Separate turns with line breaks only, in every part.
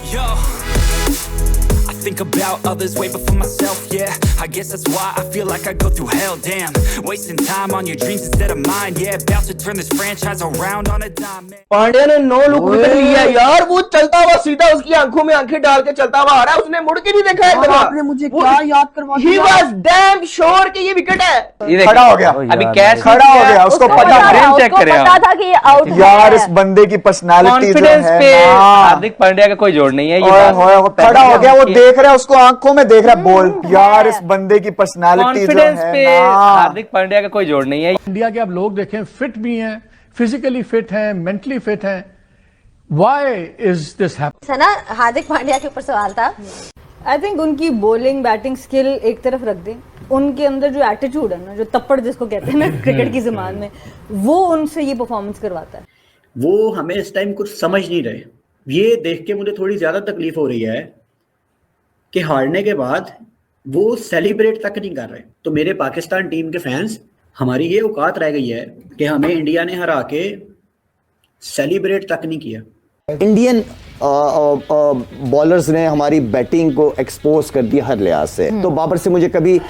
Yo, I think about others way before myself, yeah. I guess that's why I feel like I go through hell, damn. Wasting time on your dreams instead of mine, yeah. About to turn this franchise around on a dime, man.
Pandya ने 9 look wicket लिया यार, वो चलता हुआ सीधा उसकी आंखों में आंखें डाल के चलता हुआ आ रहा है, उसने मुड़ के नहीं देखा है।
आपने मुझे क्या याद करवा दिया?
He was damn sure कि ये विकेट है।
खड़ा हो गया,
अभी कैच
खड़ा हो गया, उसको पता
चेक करे
पता था कि ये आउट है
यार, इस बंदे की पर्सनालिटी
कॉन्फिडेंस पे हार्दिक पांड्या का कोई जोड़ नहीं है। ये
खड़ा हो गया, वो देख रहा है, उसको आंखों में देख रहा है, बोल यार, इस बंदे की पर्सनालिटी जो
कॉन्फिडेंस
है
पे हार्दिक पांड्या का कोई जोड़ नहीं है।
इंडिया के आप लोग देखें, फिट भी हैं, फिजिकली फिट हैं, मेंटली फिट हैं। Why is this happening?
है ना, हार्दिक पांड्या के ऊपर सवाल था।
आई थिंक उनकी बॉलिंग बैटिंग स्किल एक तरफ रख दें, उनके अंदर जो एटीट्यूड है ना, जो तप्पड़ जिसको कहते हैं ना क्रिकेट की ज़बान में, वो उनसे ये परफॉर्मेंस करवाता है।
वो हमें इस टाइम कुछ समझ नहीं रहे। ये देख के मुझे थोड़ी ज़्यादा तकलीफ हो रही है कि हारने के बाद वो सेलिब्रेट तक नहीं कर रहे। तो मेरे पाकिस्तान टीम के फैंस, हमारी ये औकात रह गई है कि हमें इंडिया ने हरा के सेलिब्रेट तक नहीं किया।
इंडियन बॉलर्स ने हमारी बैटिंग को एक्सपोज कर दिया हर लिहाज से। तो बाबर से मुझे कभी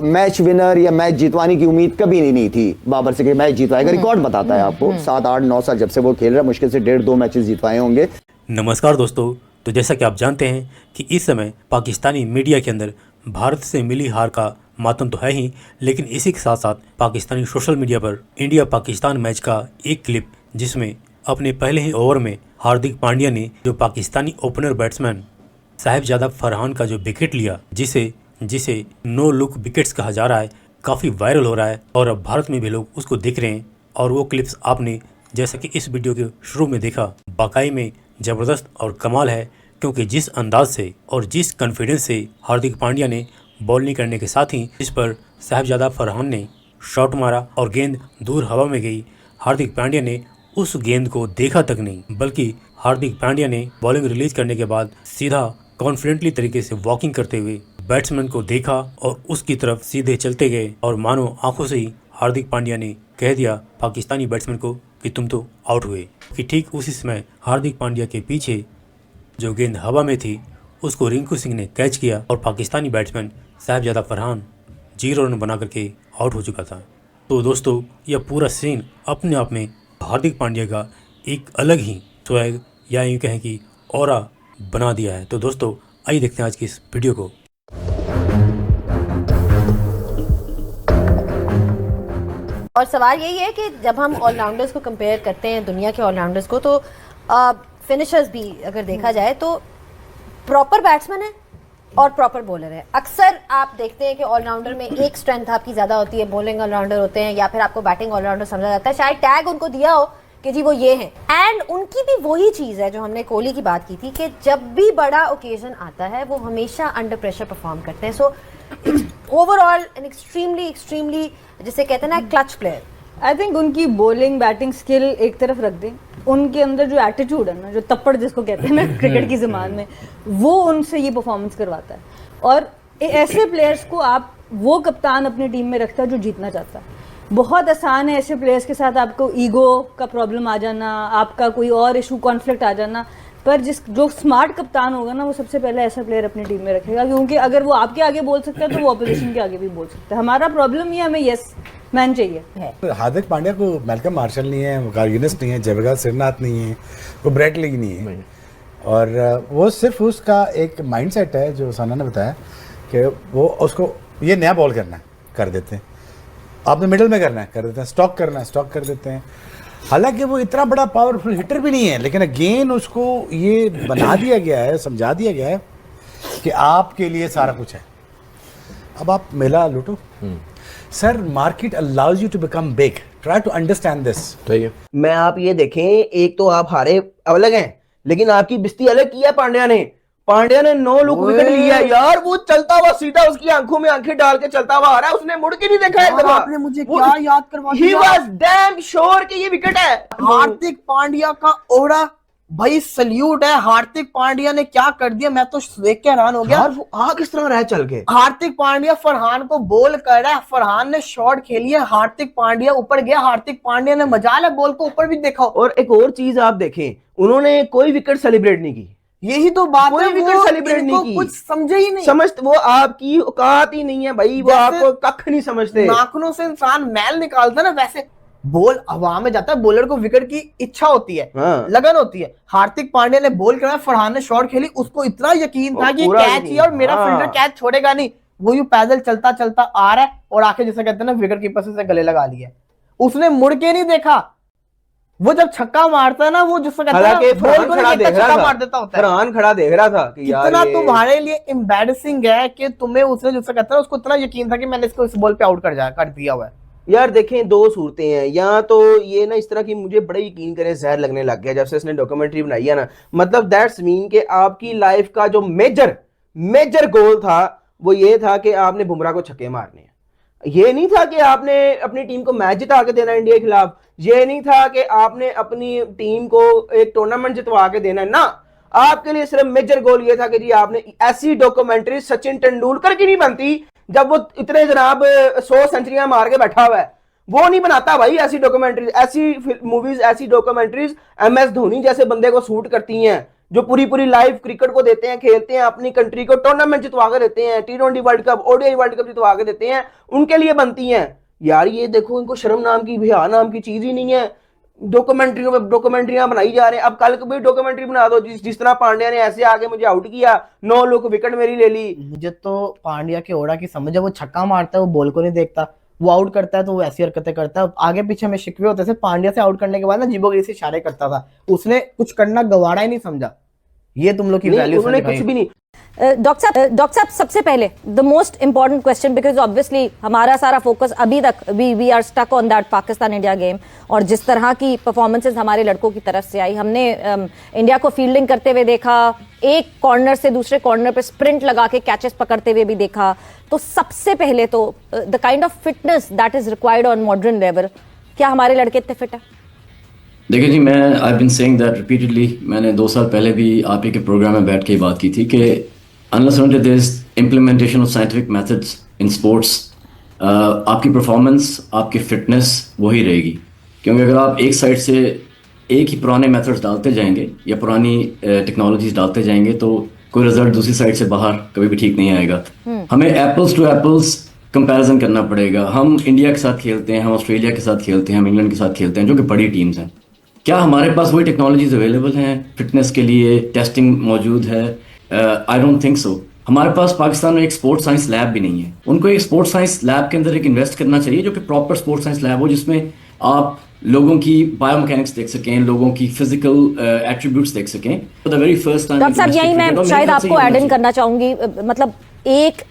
मैच विनर या मैच जितवाने की उम्मीद कभी नहीं थी बाबर से कि मैच जितवाएगा। रिकॉर्ड बताता है आपको, 7, 8, 9 साल जब से वो खेल रहा है, मुश्किल से 1.5-2 मैचेस जितवाए होंगे।
नमस्कार दोस्तों, तो जैसा कि आप जानते हैं कि इस समय पाकिस्तानी मीडिया के अंदर भारत से मिली हार का मातम तो है ही, लेकिन इसी के साथ साथ पाकिस्तानी सोशल मीडिया पर इंडिया पाकिस्तान मैच का एक क्लिप, जिसमें अपने पहले ही ओवर में हार्दिक पांड्या ने जो पाकिस्तानी ओपनर बैट्समैन साहिबजादा फरहान का जो विकेट लिया, जिसे नो लुक विकेट्स कहा जा रहा है, काफ़ी वायरल हो रहा है और अब भारत में भी लोग उसको देख रहे हैं। और वो क्लिप्स आपने जैसा कि इस वीडियो के शुरू में देखा, वाकई में ज़बरदस्त और कमाल है, क्योंकि जिस अंदाज से और जिस कॉन्फिडेंस से हार्दिक पांड्या ने बॉलिंग करने के साथ ही इस पर साहिबजादा फरहान ने शॉट मारा और गेंद दूर हवा में गई। हार्दिक पांड्या ने उस गेंद को देखा तक नहीं, बल्कि हार्दिक पांड्या ने बॉलिंग रिलीज करने के बाद सीधा कॉन्फिडेंटली तरीके से वॉकिंग करते हुए बैट्समैन को देखा और उसकी तरफ सीधे चलते गए और मानो आंखों से ही हार्दिक पांड्या ने कह दिया पाकिस्तानी बैट्समैन को कि तुम तो आउट हुए। कि ठीक उसी समय हार्दिक पांड्या के पीछे जो गेंद हवा में थी उसको रिंकू सिंह ने कैच किया और पाकिस्तानी बैट्समैन साहिबजादा फरहान 0 रन बना करके आउट हो चुका था। तो दोस्तों, यह पूरा सीन अपने आप में हार्दिक पांड्या का एक अलग ही स्वैग या यूँ कहें कि ऑरा बना दिया है। तो दोस्तों, आइए देखते हैं आज की इस वीडियो को।
और सवाल यही है कि जब हम ऑलराउंडर्स को कंपेयर करते हैं दुनिया के ऑलराउंडर्स को, तो फिनिशर्स भी अगर देखा जाए तो प्रॉपर बैट्समैन है और प्रॉपर बॉलर है। अक्सर आप देखते हैं कि ऑलराउंडर में एक स्ट्रेंथ आपकी ज़्यादा होती है, बॉलिंग ऑलराउंडर होते हैं, या फिर आपको बैटिंग ऑलराउंडर समझा जाता है, शायद टैग उनको दिया हो कि जी वो ये हैं। एंड उनकी भी वही चीज़ है जो हमने कोहली की बात की थी कि जब भी बड़ा ओकेजन आता है वो हमेशा अंडर प्रेशर परफॉर्म करते हैं। सो ओवरऑल एन एक्सट्रीमली जिसे कहते हैं ना क्लच प्लेयर।
आई थिंक उनकी बॉलिंग बैटिंग स्किल एक तरफ रख दें, उनके अंदर जो एटीट्यूड है ना, जो तप्पड़ जिसको कहते हैं ना क्रिकेट की ज़बान में, वो उनसे ये परफॉर्मेंस करवाता है। और ऐसे प्लेयर्स को आप, वो कप्तान अपनी टीम में रखता है जो जीतना चाहता है। बहुत आसान है ऐसे प्लेयर्स के साथ आपको ईगो का प्रॉब्लम आ जाना, आपका कोई और इशू कॉन्फ्लिक्ट आ जाना, पर जो स्मार्ट कप्तान होगा ना, वो सबसे पहले ऐसा प्लेयर अपनी टीम में रखेगा, क्योंकि अगर वो आपके आगे बोल सकता है तो वो अपोजिशन के आगे भी बोल सकता है। हमारा प्रॉब्लम ये, हमें यस मैन चाहिए है।
हार्दिक पांड्या को मैल्कम मार्शल नहीं है, कार्गिनिस नहीं है, जयप्रकाश श्रीनाथ नहीं है, वो ब्रेट लीग नहीं है, और वो सिर्फ उसका एक माइंडसेट है जो साना ने बताया कि वो उसको ये नया बॉल करना है, कर देते हैं, आपने मिडिल में करना है, कर देते हैं, स्टॉक करना है, स्टॉक कर देते हैं। हालांकि वो इतना बड़ा पावरफुल हिटर भी नहीं है, लेकिन अगेन उसको ये बना दिया गया है, समझा दिया गया है कि आपके लिए सारा कुछ है, अब आप मेला लूटो। Sir, market allows you to become big, try to understand this.
ठीक है, मैं आप ये देखें, एक तो आप हारे अलग हैं, लेकिन आपकी बिस्ती अलग की है पांड्या ने। पांड्या ने 9 लुक विकेट लिया यार, वो चलता हुआ सीधा उसकी आंखों में आंखें डाल के चलता हुआ आ रहा है, उसने मुड़ के नहीं देखा है।
आपने मुझे क्या याद करवा दिया?
He was damn sure कि ये विकेट है।
हार्दिक पांड्या का ओरा भाई सल्यूट है। हार्दिक पांड्या ने क्या कर दिया, मैं तो देख के हैरान हो गया।
किस तरह रहा चल के
हार्दिक पांड्या फरहान को बॉल कर रहा है, फरहान ने शॉट खेली है, हार्दिक पांड्या ऊपर गया, हार्दिक पांड्या ने मजाल है बॉल को ऊपर भी देखा।
और एक और चीज आप देखें, उन्होंने कोई विकेट सेलिब्रेट नहीं की, यही तो बात है, विकेट सेलिब्रेट नहीं की, कुछ समझे ही नहीं, समझ वो आपकी औकात ही नहीं है भाई, वो आपको कख नहीं समझते। नाखूनों से इंसान मैल निकालता ना, वैसे बॉल हवा में जाता है, बॉलर को विकेट की इच्छा होती है, लगन होती है। हार्दिक पांड्या ने बॉल कराया, फरहान ने शॉट खेली, उसको इतना यकीन था कि कैच ही और मेरा फील्डर कैच छोड़ेगा नहीं, वो यूं पैदल चलता चलता आ रहा है और आके जैसे कहते हैं ना विकेट कीपर से गले लगा लिया, उसने मुड़ के नहीं देखा। वो जब छक्का मारता है ना, वो जिससे कहते हैं बॉल को नहीं देखता, छक्का मार देता होता है। फरहान खड़ा देख रहा था कि यार इतना तुम्हारे लिए एम्बैरेसिंग है कि तुम्हें उसने जिससे कहता है उसको इतना यकीन था कि मैंने इसको इस बॉल पे आउट कर दिया हुआ है। यार देखें, दो सूरतें हैं, या तो ये ना इस तरह की मुझे बड़ा यकीन करें जहर लगने लग गया जब से इसने डॉक्यूमेंट्री बनाई है ना, मतलब दैट्स मीन कि आपकी लाइफ का जो मेजर गोल था वो ये था कि आपने बुमराह को छक्के मारने हैं, ये नहीं था कि आपने अपनी टीम को मैच जिता के देना इंडिया के खिलाफ, ये नहीं था कि आपने अपनी टीम को एक टूर्नामेंट जितवा के देना है ना, आपके लिए सिर्फ मेजर गोल ये था कि जी आपने ऐसी डॉक्यूमेंट्री सचिन तेंदुलकर की नहीं बनती जब वो इतने जनाब 100 सेंचुरियां मार के बैठा हुआ है, वो नहीं बनाता भाई ऐसी डॉक्यूमेंट्रीज, ऐसी मूवीज, ऐसी डॉक्यूमेंट्रीज MS धोनी जैसे बंदे को सूट करती हैं, जो पूरी लाइफ क्रिकेट को देते हैं, खेलते हैं, अपनी कंट्री को टूर्नामेंट जितवा के देते हैं, T20 world cup, ODI world cup जितवा के देते हैं, उनके लिए बनती हैं। यार ये देखो, इनको शर्म नाम की, भया नाम की चीज ही नहीं है, डॉक्यूमेंट्रियां बनाई जा रहे हैं। अब कल को भी डॉक्यूमेंट्री बना दो, जिस तरह पांड्या ने ऐसे आके मुझे आउट किया, 9 लोग विकेट मेरी ले ली। मुझे तो पांड्या के ओड़ा की समझ है, वो छक्का मारता है, वो बॉल को नहीं देखता, वो आउट करता है तो वो ऐसी हरकतें करता है। आगे पीछे में शिकवे होते थे, पांड्या से आउट करने के बाद ना जीबोगिरी से इशारे करता था, उसने कुछ करना गवारा ही नहीं समझा। ये तुम लोग की वैल्यू उन्होंने कुछ भी नहीं।
डॉक्टर साहब सबसे पहले the most important question, because obviously हमारा सारा फोकस अभी तक we are stuck on that Pakistan India game, और जिस तरह की परफॉर्मेंसेस हमारे लड़कों की तरफ से आई, हमने इंडिया को फील्डिंग करते हुए देखा, एक कॉर्नर से दूसरे कॉर्नर पे स्प्रिंट लगा के कैचेस पकड़ते हुए भी देखा। तो सबसे पहले तो the kind of fitness that is required on modern level, क्या हमारे लड़के इतने फिट है?
देखिए जी, मैं I been saying that repeatedly, मैंने 2 साल पहले भी आप ही के प्रोग्राम में बैठ के बात की थी कि unless and there is implementation of scientific methods in sports, आपकी परफॉर्मेंस, आपकी फिटनेस वही रहेगी। क्योंकि अगर आप एक साइड से एक ही पुराने मेथड्स डालते जाएंगे या पुरानी टेक्नोलॉजीज डालते जाएंगे तो कोई रिजल्ट दूसरी साइड से बाहर कभी भी ठीक नहीं आएगा। हमें एप्पल्स टू एप्पल्स कंपैरिजन करना पड़ेगा। हम इंडिया के साथ खेलते हैं, हम ऑस्ट्रेलिया के साथ खेलते हैं, हम इंग्लैंड के साथ खेलते हैं, जो कि बड़ी टीम्स हैं। क्या हमारे पास वही टेक्नोलॉजीज अवेलेबल हैं फिटनेस के लिए? टेस्टिंग मौजूद है? I don't think so. हमारे पास पाकिस्तान में एक स्पोर्ट्स साइंस लैब भी नहीं है। उनको एक स्पोर्ट्स साइंस लैब के अंदर एक इन्वेस्ट करना चाहिए, जो कि प्रॉपर स्पोर्ट्स साइंस लैब हो, जिसमें आप लोगों की बायोमैकेनिक्स देख सकें, लोगों की फिजिकल एट्रीब्यूट्स देख सकें। The very first time
doctor साहब, यही मैं शायद आपको ऐड इन करना चाहूंगी, मतलब एक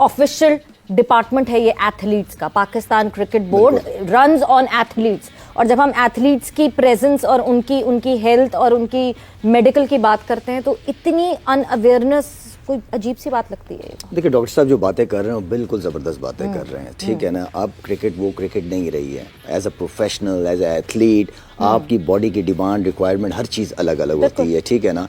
ऑफिशियल डिपार्टमेंट है ये एथलीट्स का, Pakistan cricket board runs on athletes, और जब हम एथलीट्स की प्रेजेंस और उनकी हेल्थ और उनकी मेडिकल की बात करते हैं तो इतनी अनअवेयरनेस कोई अजीब सी बात लगती है।
देखिए डॉक्टर साहब जो बातें कर रहे हैं वो बिल्कुल ज़बरदस्त बातें कर रहे हैं, ठीक है ना। अब क्रिकेट वो क्रिकेट नहीं रही है। As a professional, as a athlete, आपकी बॉडी की डिमांड, रिक्वायरमेंट, हर चीज़ अलग अलग होती है, ठीक है ना।